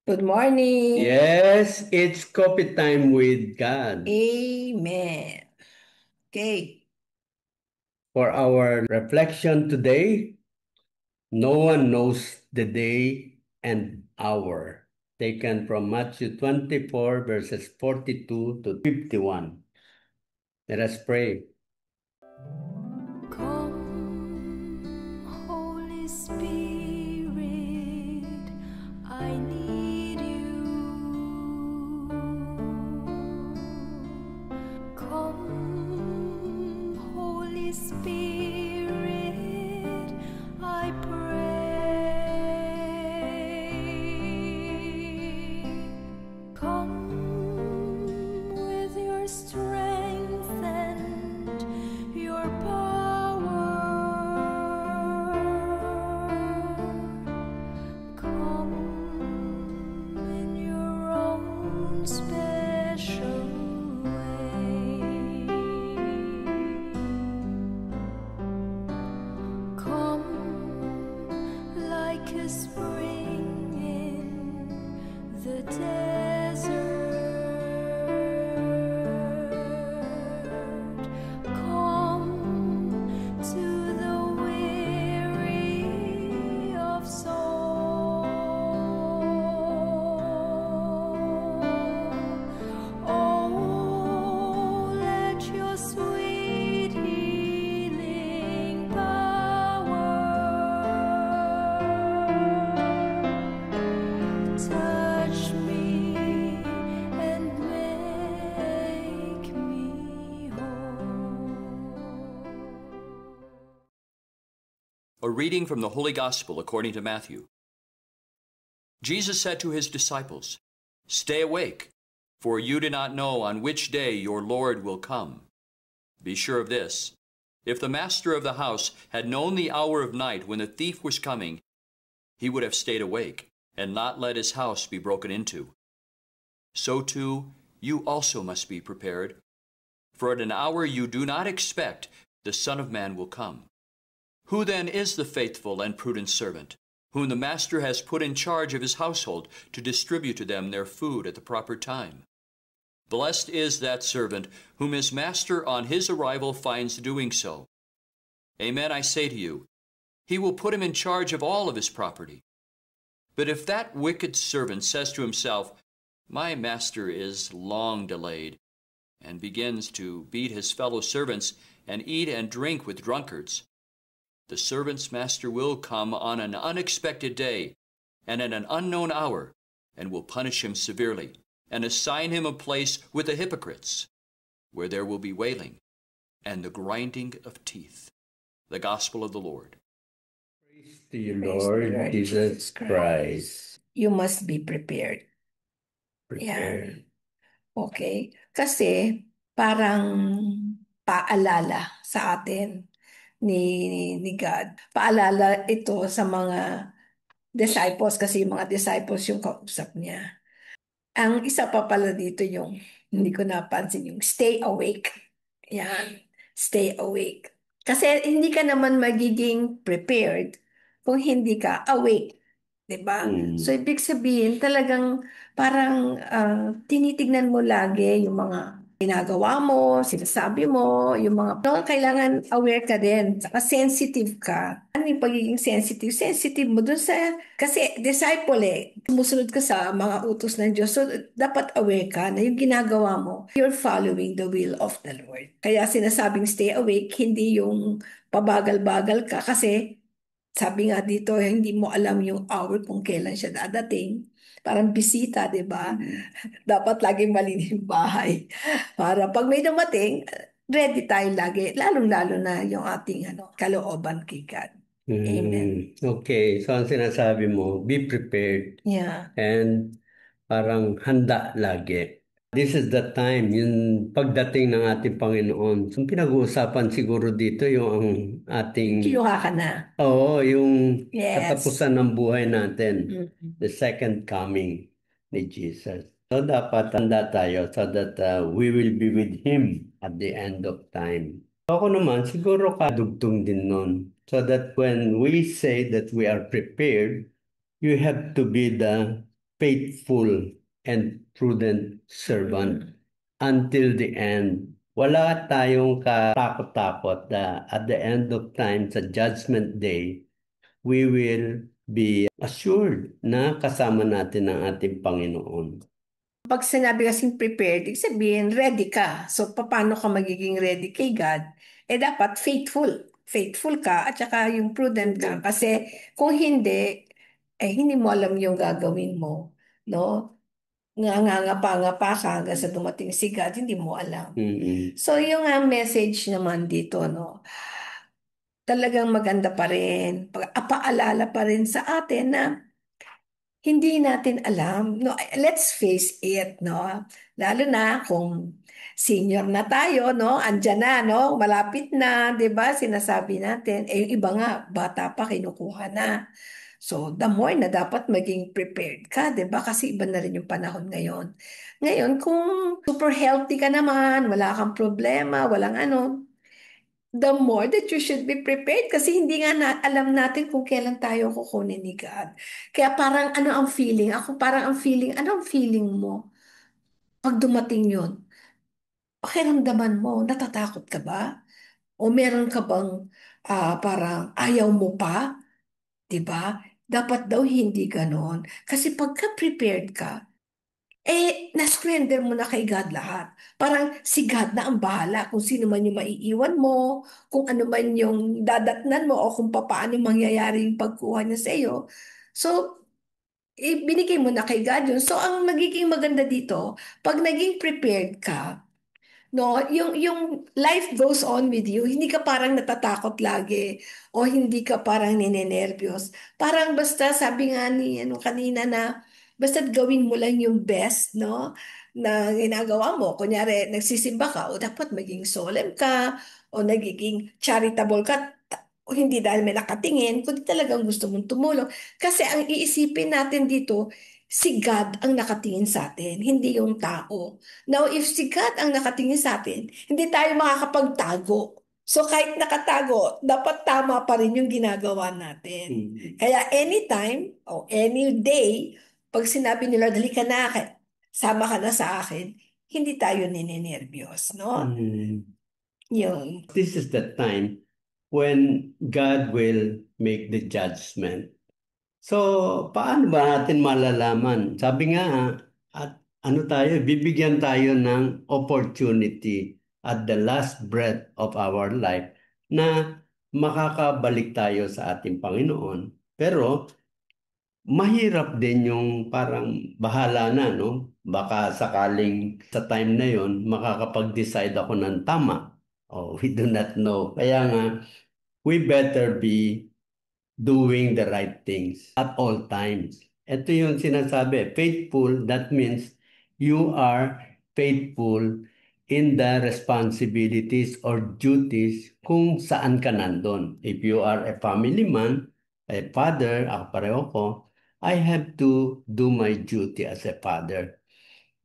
Good morning. Yes, it's coffee time with God. Amen. Okay. For our reflection today, no one knows the day and hour. Taken from Matthew 24, verses 42 to 51. Let us pray. Come, Holy Spirit, I need you. Come, Holy Spirit, I pray. Come with your strength and your power. Come in your own special way. Come like a spring in the desert. Come to the weary of soul. Oh, let your sweet healing power touch me and make me whole. A reading from the Holy Gospel according to Matthew. Jesus said to his disciples, "Stay awake, for you do not know on which day your Lord will come. Be sure of this, if the master of the house had known the hour of night when the thief was coming, he would have stayed awake and not let his house be broken into. So too, you also must be prepared, for at an hour you do not expect the Son of Man will come. Who then is the faithful and prudent servant, whom the master has put in charge of his household to distribute to them their food at the proper time? Blessed is that servant whom his master on his arrival finds doing so. Amen, I say to you, he will put him in charge of all of his property. But if that wicked servant says to himself, 'My master is long delayed,' and begins to beat his fellow servants and eat and drink with drunkards, the servant's master will come on an unexpected day and at an unknown hour, and will punish him severely, and assign him a place with the hypocrites, where there will be wailing and the grinding of teeth." The Gospel of the Lord. Praise to you, Praise the Lord Lord Jesus Jesus Christ. Christ. You must be prepared. Prepare. Okay? Kasi parang paalala sa atin ni God. Paalala ito sa mga disciples kasi yung mga disciples yung kausap niya. Ang isa pa pala dito yung, hindi ko napansin, yung stay awake. Yan, stay awake. Kasi hindi ka naman magiging prepared kung hindi ka awake. 'Di ba? So, Mm. ibig sabihin, talagang parang tinitignan mo lagi yung mga ginagawa mo, sinasabi mo, yung mga, no, kailangan aware ka din, saka sensitive ka. Ano yung pagiging sensitive? Sensitive mo dun sa, kasi disciple sumusunod ka sa mga utos ng Diyos. So, dapat aware ka na yung ginagawa mo, you're following the will of the Lord. Kaya sinasabing stay awake, hindi yung pabagal-bagal ka kasi sabi nga dito, hindi mo alam yung hour kung kailan siya dadating. Parang bisita, di ba? Dapat laging malinis yung bahay. Para pag may dumating, ready tayo lagi. Lalong-lalo na yung ating kalooban kay God. Amen. Okay, so ang sinasabi mo, be prepared Yeah. and parang handa lagi. This is the time, yung pagdating ng ating Panginoon. So, pinag-uusapan siguro dito yung ang ating, Kiluha ka na. oo, yung Yes. katapusan ng buhay natin, Mm. the second coming ni Jesus. So, dapat handa tayo so that we will be with Him at the end of time. So, ako naman, siguro kadugtong din nun. So that when we say that we are prepared, you have to be the faithful and prudent servant until the end. Wala tayong katakot-takot na at the end of time sa judgment day, we will be assured na kasama natin ang ating Panginoon. Pag sinabi kasing prepared, ibig sabihin, ready ka. So, paano ka magiging ready kay God? Dapat faithful. Faithful ka at saka yung prudent ka. Kasi kung hindi, hindi mo alam yung gagawin mo. No? Nga pa ka hanggang sa dumating si God, hindi mo alam. Mm-mm. So, yung message naman dito, no? Talagang maganda pa rin. Paalala pa rin sa atin na hindi natin alam. No, let's face it, no? Lalo na kung senior na tayo, no? Andyan na, no? Malapit na, 'di ba? Sinasabi natin, yung iba nga bata pa kinukuha na. So, the more na dapat maging prepared ka, 'di ba? Kasi iba na rin yung panahon ngayon. Ngayon, kung super healthy ka naman, wala kang problema, walang ano, the more that you should be prepared kasi hindi nga alam natin kung kailan tayo kukunin ni God. Kaya parang ano ang feeling? Ako parang ang feeling, ano ang feeling mo pag dumating yun? Pakiramdaman mo, natatakot ka ba? O meron ka bang parang ayaw mo pa? 'Di ba? Dapat daw hindi ganon. Kasi pagka prepared ka, na-surrender mo na kay God lahat. Parang si God na ang bahala kung sino man yung maiiwan mo, kung ano man yung dadatnan mo, o kung paano mangyayari yung pagkuha niya sa iyo. So, binigay mo na kay God yun. So, ang magiging maganda dito, pag naging prepared ka, no, yung life goes on with you. Hindi ka parang natatakot lagi o hindi ka parang ninenervyos. Parang basta sabi nga ni ano kanina na basta gawin mo lang yung best, no? Na ginagawa mo. Kunyari, nagsisimba ka o dapat maging solemn ka o nagiging charitable ka. O hindi dahil may nakatingin, kundi talagang gusto mong tumulong. Kasi ang iisipin natin dito, si God ang nakatingin sa atin, hindi yung tao. Now, if si God ang nakatingin sa atin, hindi tayo makakapagtago. So, kahit nakatago, dapat tama pa rin yung ginagawa natin. Mm. Kaya anytime o any day, pag sinabi nila, dali ka na, sama ka na sa akin, hindi tayo ninenervyos, no? Mm. Yun. This is the time when God will make the judgment. So, paano ba natin malalaman? Sabi nga, at ano tayo, bibigyan tayo ng opportunity at the last breath of our life na makakabalik tayo sa ating Panginoon. Pero, mahirap din yung parang bahala na, no? Baka sakaling sa time na yon makakapag-decide ako ng tama. Oh, we do not know. Kaya nga, we better be doing the right things at all times. Ito yung sinasabi, faithful, that means you are faithful in the responsibilities or duties kung saan ka nandun. If you are a family man, a father, ako pareho ko, I have to do my duty as a father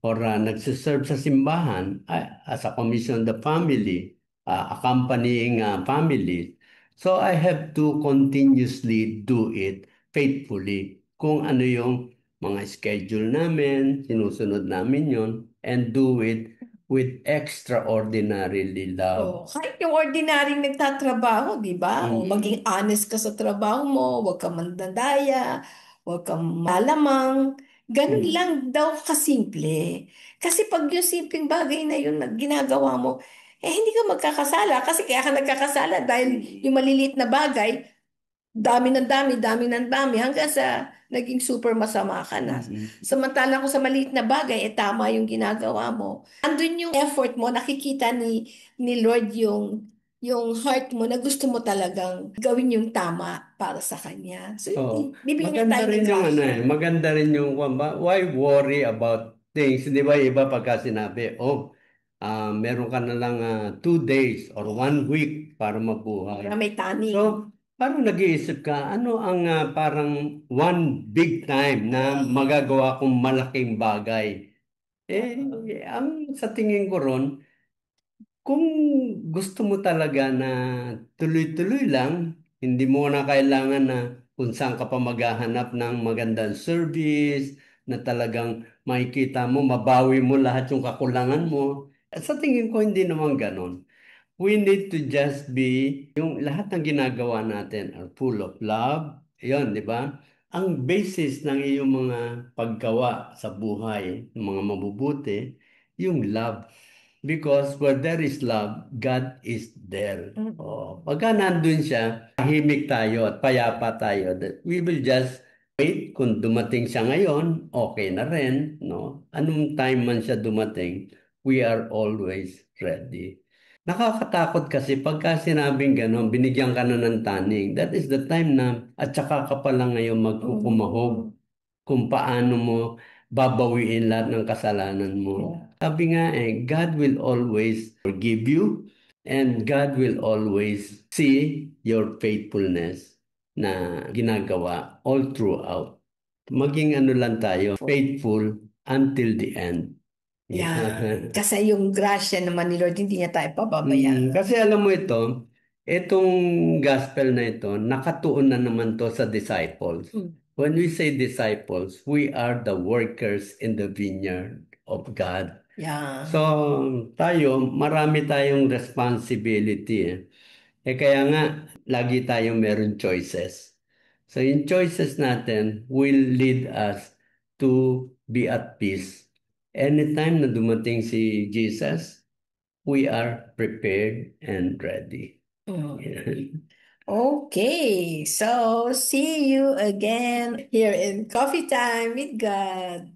or nagsiserve sa simbahan as a commission the family, accompanying families. So I have to continuously do it faithfully. Kung ano yung mga schedule namin, sinusunod namin yon and do it with extraordinarily love. Oh, kahit yung ordinaryong nagtatrabaho, di ba? O Mm. maging honest ka sa trabaho mo, huwag kang mandadaya, huwag kang malamang. Ganun Mm. lang daw kasimple. Kasi pag yung simpleng bagay na yun na ginagawa mo, hindi ka magkakasala. Kasi kaya ka nagkakasala dahil yung maliliit na bagay, dami ng dami, hanggang sa naging super masama ka na. Mm. Samantalang kung sa maliit na bagay, tama yung ginagawa mo. Andun yung effort mo, nakikita ni Lord yung heart mo na gusto mo talagang gawin yung tama para sa Kanya. So, Oo. bibigyan niya Maganda tayo ng rin yung ano grasya. maganda rin yung why worry about things, di ba? Iba pagka sinabi, oh, meron ka na lang 2 days or 1 week para Para mabuhay. may taning. So, parang nag-iisip ka, ano ang parang one big time na magagawa kong malaking bagay? Ang sa tingin ko ron, kung gusto mo talaga na tuloy-tuloy lang, hindi mo na kailangan na kung saan ka pa maghahanap ng magandang service, na talagang makikita mo, mabawi mo lahat yung kakulangan mo. At sa tingin ko, hindi naman ganon. We need to just be, yung lahat ng ginagawa natin are full of love. Yun, di ba? Ang basis ng iyong mga paggawa sa buhay, ng mga mabubuti, yung love. Because where there is love, God is there. Oh, pagka nandun siya, tahimik tayo at payapa tayo. That we will just wait. Kung dumating siya ngayon, okay na rin. No? Anong time man siya dumating, we are always ready. Nakakatakot kasi pagka sinabing gano'n, binigyan ka na ng taning. That is the time na at saka ka pa lang ngayon magkukumahog kung paano mo babawiin lahat ng kasalanan mo. Sabi nga God will always forgive you and God will always see your faithfulness na ginagawa all throughout. Maging ano lang tayo, faithful until the end. Yeah. Kasi yung grasya naman ni Lord, hindi niya tayo pababayaan. Kasi alam mo itong gospel na ito, nakatuon na naman to sa disciples. When we say disciples, we are the workers in the vineyard of God. Yeah. So, tayo, marami tayong responsibility. Kaya nga, lagi tayong meron choices. So, yung choices natin will lead us to be at peace. Anytime na dumating si Jesus, we are prepared and ready. Okay, so see you again here in Coffee Time with God.